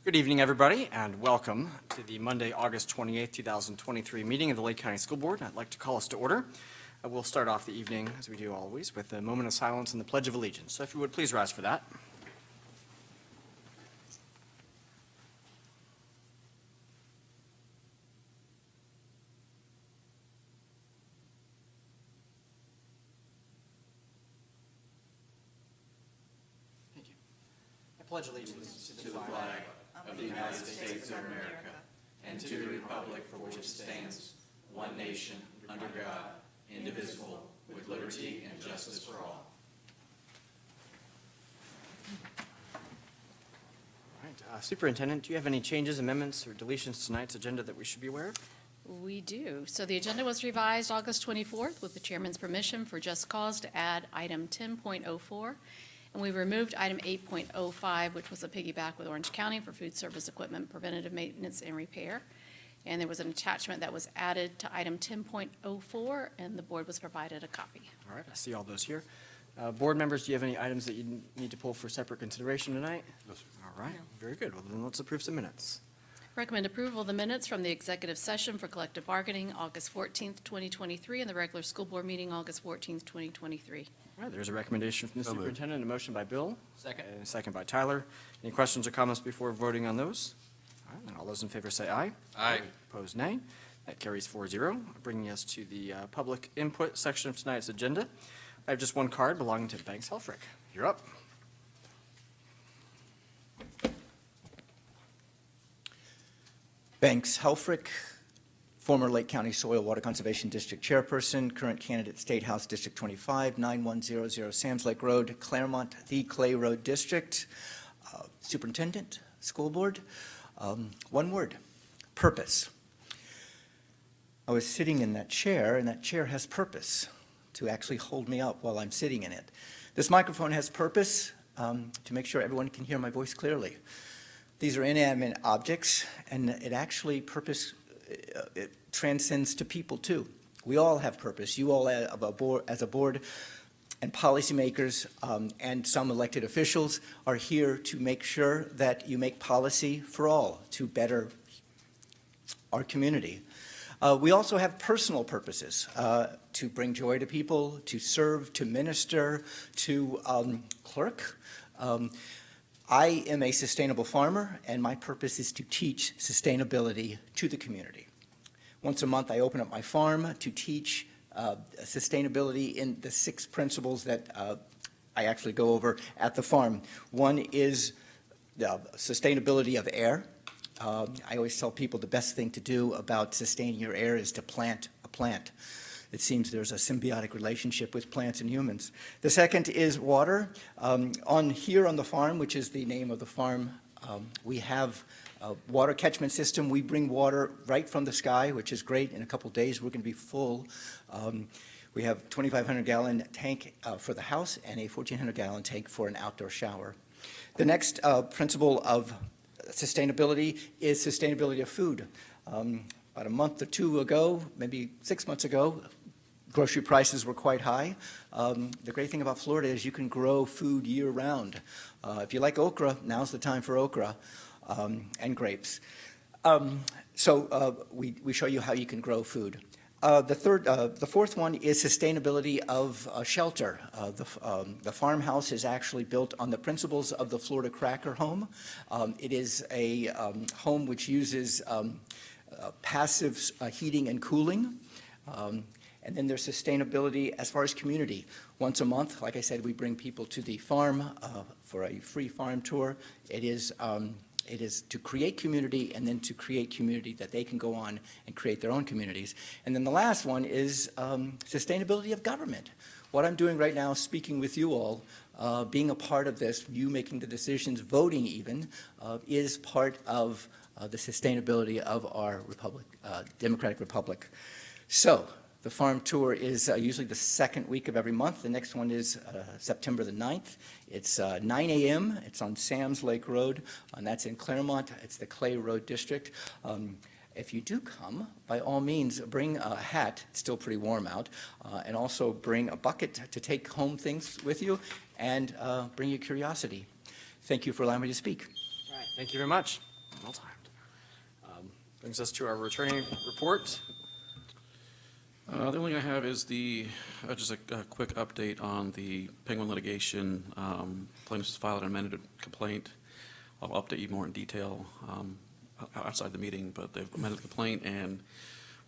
Good evening, everybody, and welcome to the Monday, August 28th, 2023 meeting of the Lake County School Board. I'd like to call us to order. We'll start off the evening, as we do always, with a moment of silence and the Pledge of Allegiance. So if you would, please rise for that. Thank you. I pledge allegiance to the flag of the United States of America and to the republic for which it stands, one nation, under God, indivisible, with liberty and justice for all. All right, Superintendent, do you have any changes, amendments, or deletions to tonight's agenda that we should be aware of? We do. So the agenda was revised August 24th with the chairman's permission for just cause to add item 10.04. And we removed item 8.05, which was a piggyback with Orange County for food service equipment, preventative maintenance, and repair. And there was an attachment that was added to item 10.04, and the board was provided a copy. All right, I see all those here. Board members, do you have any items that you need to pull for separate consideration tonight? No, sir. All right, No. very good. Well, then let's approve some minutes. Recommend approval of the minutes from the executive session for collective bargaining, August 14th, 2023, and the regular school board meeting, August 14th, 2023. All right, there's a recommendation from the So moved. superintendent, a motion by Bill. Second. And a second by Tyler. Any questions or comments before voting on those? All right, then all those in favor say aye. Aye. Opposed, nay. That carries 4-0, bringing us to the public input section of tonight's agenda. I have just one card belonging to Banks Helfrich. You're up. Banks Helfrich, former Lake County Soil Water Conservation District Chairperson, current candidate State House District 25, 9100 Sam's Lake Road, Claremont, the Clay Road District. Superintendent, School Board, one word, purpose. I was sitting in that chair, and that chair has purpose to actually hold me up while I'm sitting in it. This microphone has purpose to make sure everyone can hear my voice clearly. These are inanimate objects, and it actually it transcends to people too. We all have purpose. You all as a board and policymakers and some elected officials are here to make sure that you make policy for all to better our community. We also have personal purposes to bring joy to people, to serve, to minister, to clerk. I am a sustainable farmer, and my purpose is to teach sustainability to the community. Once a month, I open up my farm to teach sustainability in the 6 principles that I actually go over at the farm. One is the sustainability of air. I always tell people the best thing to do about sustaining your air is to plant a plant. It seems there's a symbiotic relationship with plants and humans. The second is water. Here on the farm, which is the name of the farm, we have a water catchment system. We bring water right from the sky, which is great. In a couple days, we're going to be full. We have a 2,500-gallon tank for the house and a 1,400-gallon tank for an outdoor shower. The next principle of sustainability is sustainability of food. About a month or two ago, maybe 6 months ago, grocery prices were quite high. The great thing about Florida is you can grow food year-round. If you like okra, now's the time for okra and grapes. So we show you how you can grow food. The fourth one is sustainability of shelter. The farmhouse is actually built on the principles of the Florida Cracker Home. It is a home which uses passive heating and cooling. And then there's sustainability as far as community. Once a month, like I said, we bring people to the farm for a free farm tour. It is to create community and then to create community that they can go on and create their own communities. And then the last one is sustainability of government. What I'm doing right now, speaking with you all, being a part of this, you making the decisions, voting even, is part of the sustainability of our republic, democratic republic. So the farm tour is usually the second week of every month. The next one is September the 9th. It's 9 a.m. It's on Sam's Lake Road, and that's in Claremont. It's the Clay Road District. If you do come, by all means, bring a hat. It's still pretty warm out. And also bring a bucket to take home things with you, and bring your curiosity. Thank you for allowing me to speak. All right, thank you very much. Well timed. Brings us to our returning report. The only thing I have is just a quick update on the Penguin litigation. Plaintiffs filed an amended complaint. I'll update you more in detail outside the meeting, but they've amended the complaint, and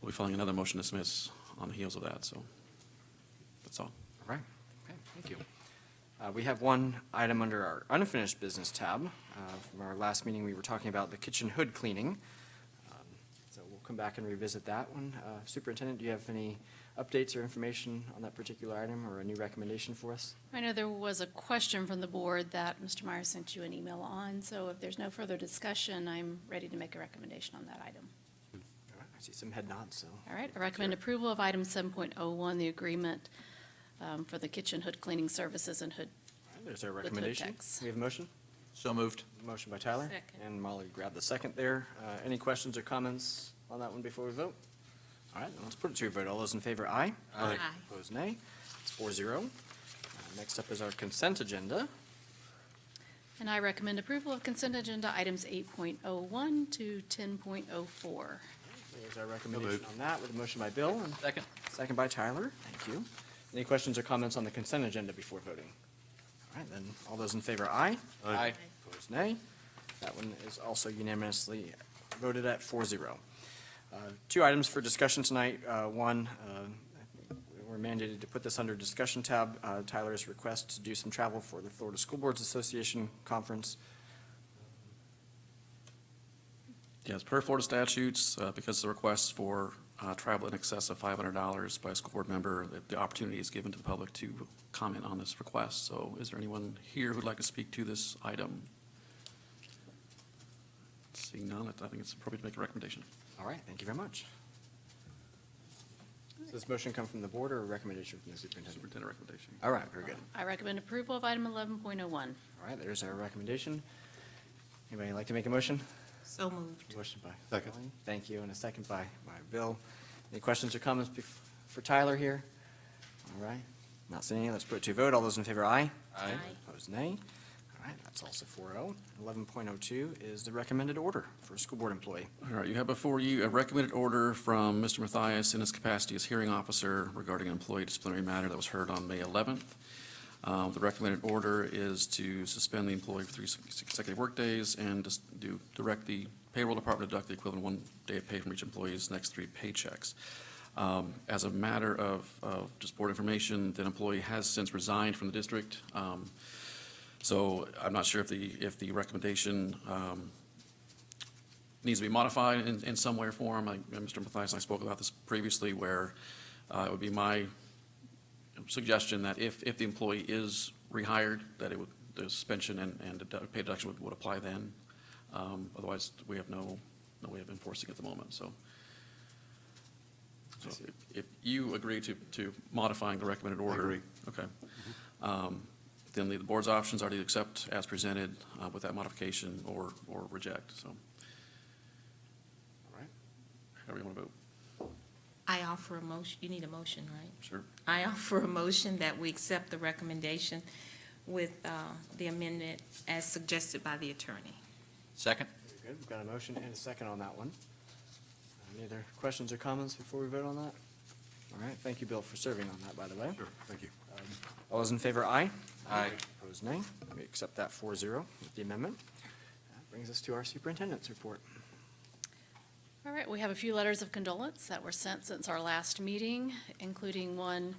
we'll be filing another motion to dismiss on the heels of that, so that's all. All right. Okay, thank you. We have one item under our unfinished business tab. From our last meeting, we were talking about the kitchen hood cleaning. So we'll come back and revisit that one. Superintendent, do you have any updates or information on that particular item or a new recommendation for us? I know there was a question from the board that Mr. Meyer sent you an email on, so if there's no further discussion, I'm ready to make a recommendation on that item. All right, I see some head nods, so. All right, I recommend approval of item 7.01, the agreement for the kitchen hood cleaning services and hood. All right, there's our hood recommendation. techs. We have a motion? So moved. Motion by Tyler. Second. And Molly grabbed the second there. Any questions or comments on that one before we vote? All right, then let's put it to a vote. All those in favor, aye. Aye. Opposed, nay. It's 4-0. Next up is our consent agenda. And I recommend approval of consent agenda items 8.01 to 10.04. There's our recommendation on that with a motion by Bill and Second. second by Tyler. Thank you. Any questions or comments on the consent agenda before voting? All right, then, all those in favor, aye. Aye. Opposed, nay. That one is also unanimously voted at 4-0. Two items for discussion tonight. One, we're mandated to put this under discussion tab. Tyler's request to do some travel for the Florida School Boards Association Conference. Yes, per Florida statutes, because the request for travel in excess of $500 by a school board member, the opportunity is given to the public to comment on this request. So is there anyone here who'd like to speak to this item? Seeing none, I think it's appropriate to make a recommendation. All right, thank you very much. Does this motion come from the board or a recommendation from the superintendent? Superintendent recommendation. All right, very good. I recommend approval of item 11.01. All right, there's our recommendation. Anybody like to make a motion? So moved. Motion by Second. Colleen. Thank you, and a second by Bill. Any questions or comments for Tyler here? All right, not seeing any, let's put it to a vote. All those in favor, aye. Aye. Opposed, nay. All right, that's also 4-0. 11.02 is the recommended order for a school board employee. All right, you have before you a recommended order from Mr. Mathias in his capacity as hearing officer regarding an employee disciplinary matter that was heard on May 11th. The recommended order is to suspend the employee for 3 consecutive workdays and just direct the payroll department to deduct the equivalent of 1 day of pay from each employee's next 3 paychecks. As a matter of just board information, that employee has since resigned from the district. So I'm not sure if the recommendation needs to be modified in some way or form. Mr. Mathias and I spoke about this previously, where it would be my suggestion that if the employee is rehired, that the suspension and the pay deduction would apply then. Otherwise, we have no way of enforcing at the moment, so. So if you agree to modifying the recommended order. agree. Okay. Then the board's options are to accept as presented with that modification or reject, so. All right. However you want to vote. I offer a motion, you need a motion, right? Sure. I offer a motion that we accept the recommendation with the amendment as suggested by the attorney. Second. Very good. We've got a motion and a second on that one. Any other questions or comments before we vote on that? All right, thank you, Bill, for serving on that, by the way. Sure, thank you. All those in favor, aye. Aye. Opposed, nay. We accept that 4-0 with the amendment. That brings us to our superintendent's report. All right, we have a few letters of condolence that were sent since our last meeting, including one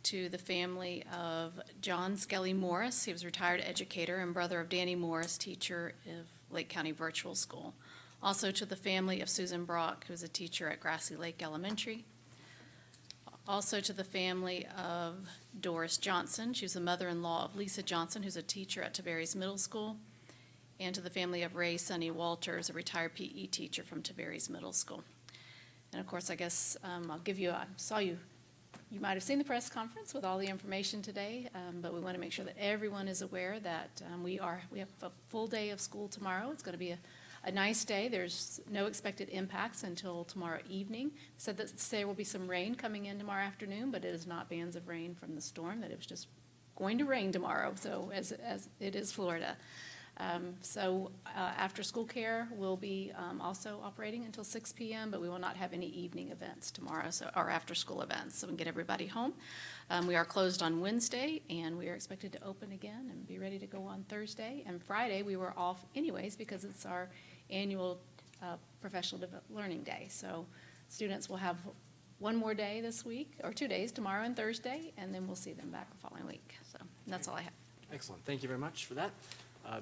to the family of John Skelly Morris. He was a retired educator and brother of Danny Morris, teacher of Lake County Virtual School. Also to the family of Susan Brock, who is a teacher at Grassy Lake Elementary. Also to the family of Doris Johnson. She was the mother-in-law of Lisa Johnson, who's a teacher at Tavares Middle School. And to the family of Ray Sonny Walters, a retired PE teacher from Tavares Middle School. And of course, I guess I'll give you, I saw you might have seen the press conference with all the information today, but we want to make sure that everyone is aware that we have a full day of school tomorrow. It's going to be a nice day. There's no expected impacts until tomorrow evening. Said that there will be some rain coming in tomorrow afternoon, but it is not bands of rain from the storm, that it was just going to rain tomorrow, so as it is Florida. After-school care will be also operating until 6 p.m., but we will not have any evening events tomorrow, or after-school events, so we can get everybody home. We are closed on Wednesday, and we are expected to open again and be ready to go on Thursday. And Friday, we were off anyways because it's our annual professional learning day. So students will have one more day this week, or 2 days, tomorrow and Thursday, and then we'll see them back the following week. So that's all I have. Excellent. Thank you very much for that.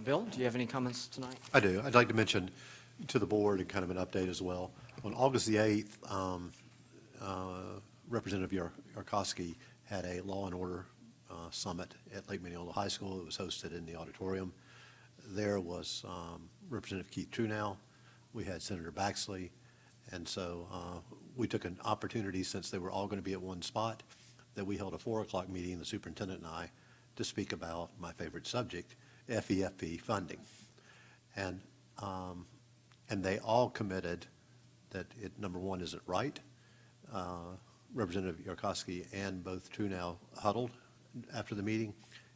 Bill, do you have any comments tonight? I do. I'd like to mention to the board and kind of an update as well. On August the 8th, Representative Yarkowski had a Law and Order Summit at Lake Mineola High School. It was hosted in the auditorium. There was Representative Keith Truenow. We had Senator Baxley. And so we took an opportunity, since they were all going to be at one spot, that we held a 4 o'clock meeting, the superintendent and I, to speak about my favorite subject, FEFP funding. And they all committed that it, number one, isn't right. Representative Yarkowski and both Truenow huddled after the meeting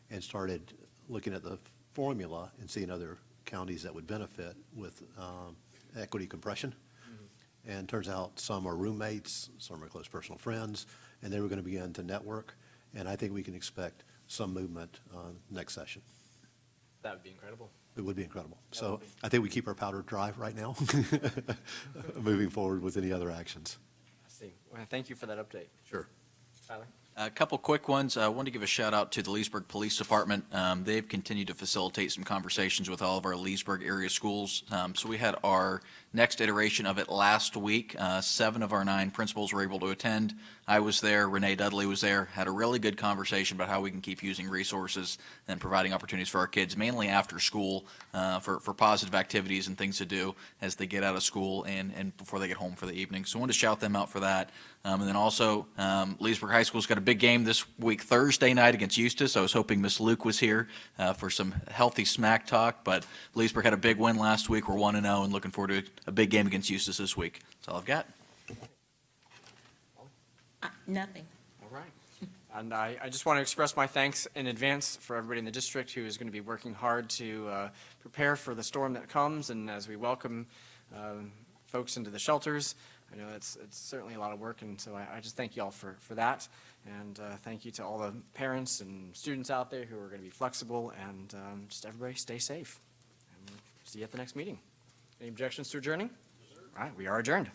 and started looking at the formula and seeing other counties that would benefit with equity compression. And turns out some are roommates, some are close personal friends, and they were going to begin to network. And I think we can expect some movement next session. That would be incredible. It would be incredible. That So would be. I think we keep our powder dry right now, moving forward with any other actions. I see. Well, thank you for that update. Sure. Tyler? A couple quick ones. I wanted to give a shout out to the Leesburg Police Department. They've continued to facilitate some conversations with all of our Leesburg area schools. So we had our next iteration of it last week. 7 of our 9 principals were able to attend. I was there, Renee Dudley was there, had a really good conversation about how we can keep using resources and providing opportunities for our kids, mainly after school, for positive activities and things to do as they get out of school and before they get home for the evening. So I wanted to shout them out for that. And then also, Leesburg High School's got a big game this week, Thursday night against Eustis. I was hoping Miss Luke was here for some healthy smack talk, but Leesburg had a big win last week. We're 1-0 and looking forward to a big game against Eustis this week. That's all I've got. Nothing. All right. And I just want to express my thanks in advance for everybody in the district who is going to be working hard to prepare for the storm that comes, and as we welcome folks into the shelters. I know it's certainly a lot of work, and so I just thank you all for that. And thank you to all the parents and students out there who are going to be flexible, and just everybody stay safe. And we'll see you at the next meeting. Any objections to adjourning? All right, we are adjourned.